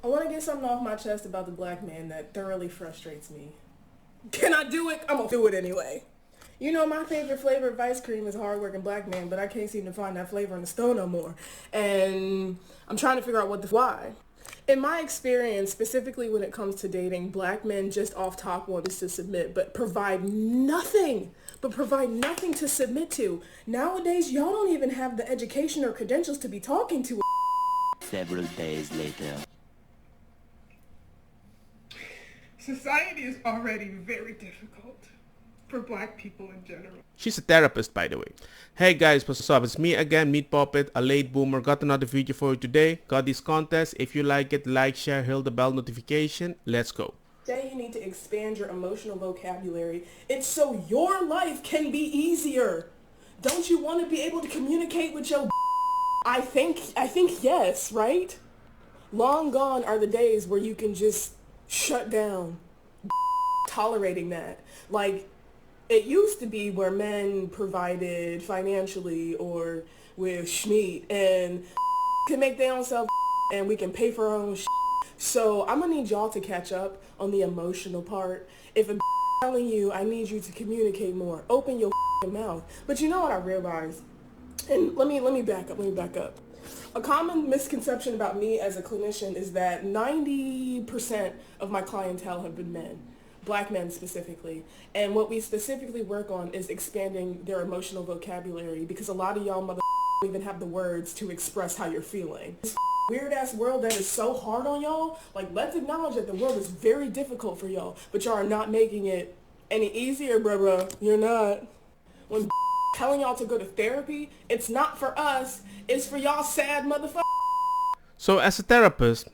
I want to get something off my chest about the black man that thoroughly frustrates me. Can I do it? I'm gonna do it anyway. You know, my favorite flavor of ice cream is hardworking black man, but I can't seem to find that flavor in the store no more. And I'm trying to figure out why. In my experience, specifically when it comes to dating, black men just off top want us to submit, but provide nothing. To submit to. Nowadays, y'all don't even have the education or credentials to be talking to. Several days later. Society is already very difficult for black people in general. She's a therapist, by the way. Hey guys, what's up? It's me again, Meat Puppet, a late boomer. Got another video for you today. Got this contest. If you like it, like, share, hit the bell notification. Let's go. Today you need to expand your emotional vocabulary. It's so your life can be easier. Don't you want to be able to communicate with your I think yes, right? Long gone are the days where you can just shut down tolerating that. Like, it used to be where men provided financially or with schmeat and can make their own self and we can pay for our own shit. So I'm gonna need y'all to catch up on the emotional part. If I'm telling you, I need you to communicate more. Open your mouth. But you know what I realized? And let me back up. A common misconception about me as a clinician is that 90% of my clientele have been men, black men specifically. And what we specifically work on is expanding their emotional vocabulary because a lot of y'all mother don't even have the words to express how you're feeling. This weird ass world that is so hard on y'all, like, let's acknowledge that the world is very difficult for y'all, but y'all are not making it any easier, bruh. You're not. When telling y'all to go to therapy, it's not for us, it's for y'all sad motherfuckers. So as a therapist,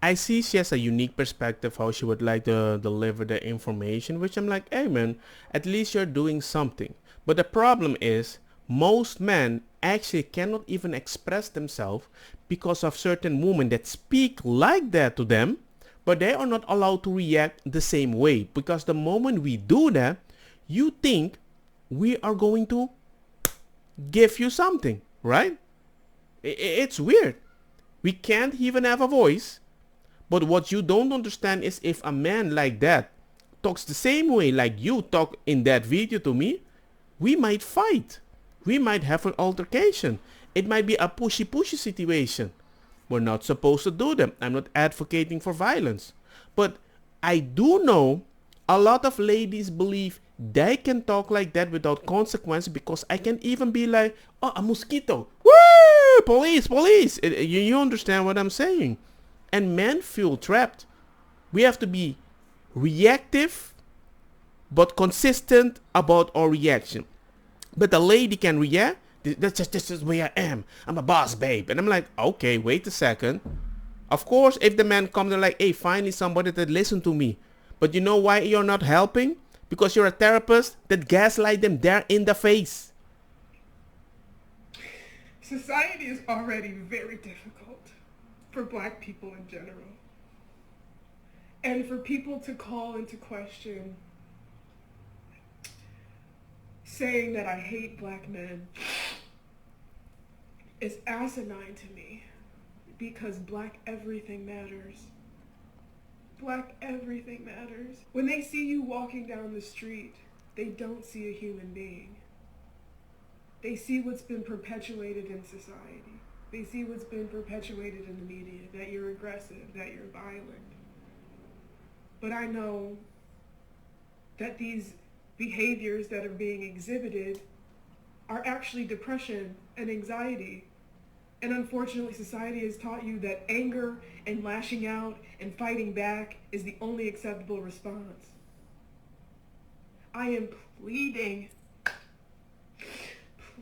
I see she has a unique perspective how she would like to deliver the information, which I'm like, hey man, at least you're doing something. But the problem is, most men actually cannot even express themselves because of certain women that speak like that to them, but they are not allowed to react the same way. Because the moment we do that, you think we are going to give you something, right? It's weird. We can't even have a voice. But what you don't understand is if a man like that talks the same way like you talk in that video to me, we might fight. We might have an altercation. It might be a pushy situation. We're not supposed to do them. I'm not advocating for violence. But I do know a lot of ladies believe they can talk like that without consequence because I can even be like, oh, a mosquito. Woo! Police. You understand what I'm saying? And men feel trapped. We have to be reactive but consistent about our reaction. But a lady can react. This is the way I am. I'm a boss, babe. And I'm like, okay, wait a second. Of course, if the man comes, they're like, hey, finally somebody that listen to me. But you know why you're not helping? Because you're a therapist that gaslight them there in the face. Society is already very difficult for black people in general. And for people to call into question saying that I hate black men is asinine to me because black everything matters. Black everything matters. When they see you walking down the street, they don't see a human being. They see what's been perpetuated in society. They see what's been perpetuated in the media, that you're aggressive, that you're violent. But I know that these behaviors that are being exhibited are actually depression and anxiety. And unfortunately, society has taught you that anger and lashing out and fighting back is the only acceptable response. I am pleading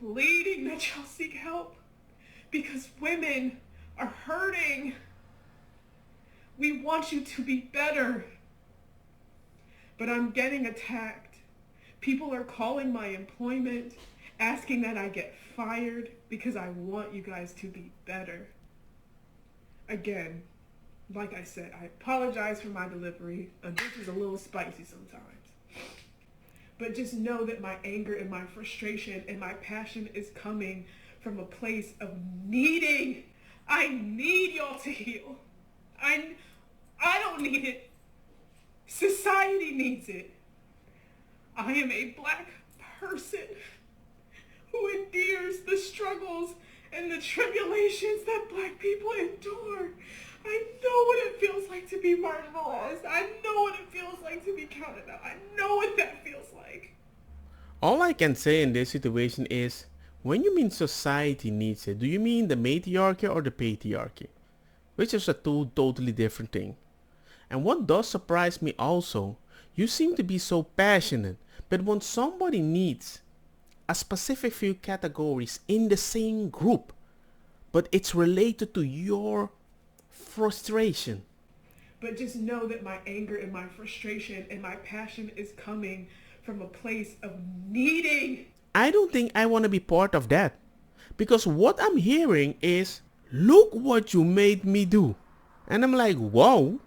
that y'all seek help because women are hurting. We want you to be better. But I'm getting attacked. People are calling my employment, asking that I get fired because I want you guys to be better. Again, like I said, I apologize for my delivery. This is a little spicy sometimes. But just know that my anger and my frustration and my passion is coming from a place of needing. I need y'all to heal. I don't need it. Society needs it. I am a black person who endures the struggles and the tribulations that black people endure. I know what it feels like to be marginalized. I know what it feels like to be counted out. I know what that feels like. All I can say in this situation is, when you mean society needs it, do you mean the matriarchy or the patriarchy? Which is a two totally different thing. And what does surprise me also, you seem to be so passionate, but when somebody needs a specific few categories in the same group, but it's related to your frustration. But just know that my anger and my frustration and my passion is coming from a place of needing. I don't think I want to be part of that. Because what I'm hearing is, look what you made me do. And I'm like, whoa.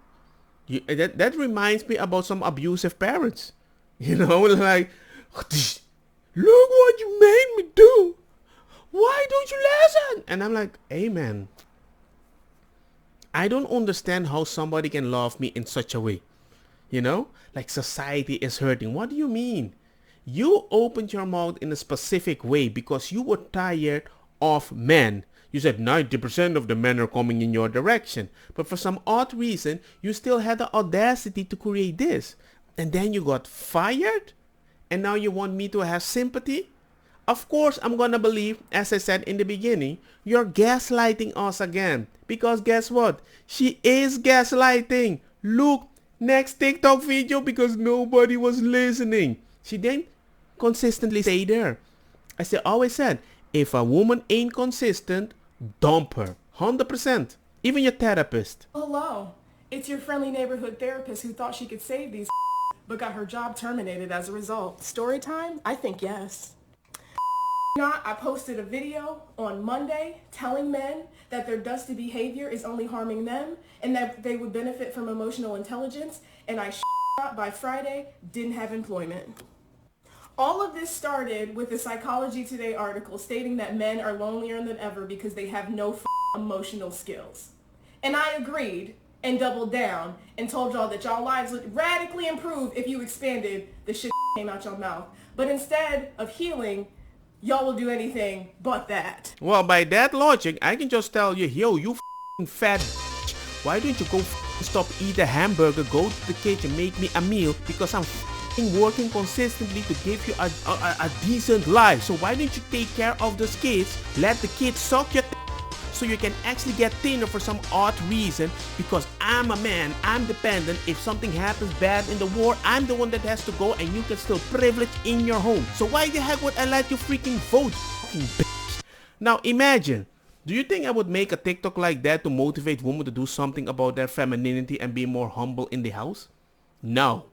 That reminds me about some abusive parents. You know, like, look what you made me do. Why don't you listen? And I'm like, hey man, I don't understand how somebody can love me in such a way. You know, like society is hurting. What do you mean? You opened your mouth in a specific way because you were tired of men. You said 90% of the men are coming in your direction. But for some odd reason, you still had the audacity to create this. And then you got fired? And now you want me to have sympathy? Of course, I'm gonna believe, as I said in the beginning, you're gaslighting us again. Because guess what? She is gaslighting. Look, next TikTok video because nobody was listening. She didn't consistently stay there. As I always said, if a woman ain't consistent, dump her. 100%. Even your therapist. Hello. It's your friendly neighborhood therapist who thought she could save these but got her job terminated as a result. Story time? I think yes. I posted a video on Monday telling men that their dusty behavior is only harming them and that they would benefit from emotional intelligence, and I by Friday didn't have employment. All of this started with a Psychology Today article stating that men are lonelier than ever because they have no emotional skills. And I agreed and doubled down and told y'all that y'all lives would radically improve if you expanded the shit that came out your mouth. But instead of healing, y'all will do anything but that. Well, by that logic, I can just tell you, yo, you fat bitch. Why don't you go stop eat a hamburger, go to the kitchen, make me a meal, because I'm working consistently to give you a decent life. So why don't you take care of those kids, let the kids suck your so you can actually get thinner for some odd reason, because I'm a man, I'm dependent. If something happens bad in the war, I'm the one that has to go, and you can still privilege in your home. So why the heck would I let you freaking vote, fucking bitch? Now imagine, do you think I would make a TikTok like that to motivate women to do something about their femininity and be more humble in the house? No.